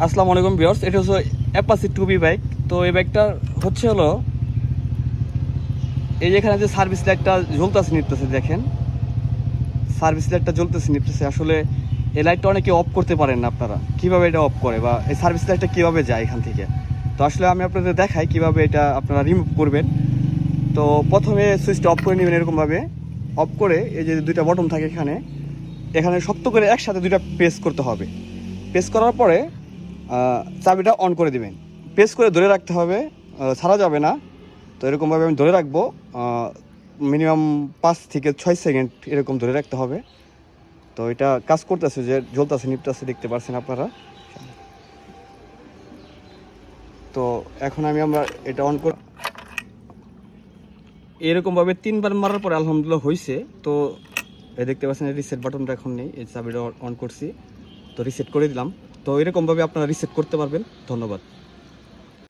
আসসালামু আলাইকুম ভিউয়ার্স, এটা হচ্ছে অ্যাপাচি 2B বাইক। তো এই বাইকটা হচ্ছে হলো এই যেখানে যে সার্ভিস লাইটটা জ্বলতেছে নিতেছে, দেখেন সার্ভিস লাইটটা জ্বলতেছে নিতেছে। আসলে এই লাইটটা অনেকে অফ করতে পারেন না আপনারা, কীভাবে এটা অফ করে বা এই সার্ভিস লাইটটা কীভাবে যায় এখান থেকে। তো আসলে আমি আপনাদের দেখাই কীভাবে এটা আপনারা রিমুভ করবেন। তো প্রথমে সুইচটা অফ করে নেবেন এরকমভাবে। অফ করে এই যে দুইটা বটন থাকে এখানে এখানে শক্ত করে একসাথে দুইটা প্রেস করতে হবে। প্রেস করার পরে চাবিটা অন করে দিবেন। প্রেস করে ধরে রাখতে হবে, ছাড়া যাবে না। তো এরকমভাবে আমি ধরে রাখবো, মিনিমাম 5 থেকে 6 সেকেন্ড এরকম ধরে রাখতে হবে। তো এটা কাজ করতেছে, যে জ্বলতেছে নিপতেছে, দেখতে পাচ্ছেন আপনারা। তো এখন আমরা এটা অন করে এরকমভাবে 3বার মারার পরে আলহামদুলিল্লাহ হয়েছে। তো দেখতে পাচ্ছেন রিসেট বাটনটা এখন নেই, এই চাবিটা অন করছি, তো রিসেট করে দিলাম। তো এরকমভাবে আপনারা রিসেট করতে পারবেন। ধন্যবাদ।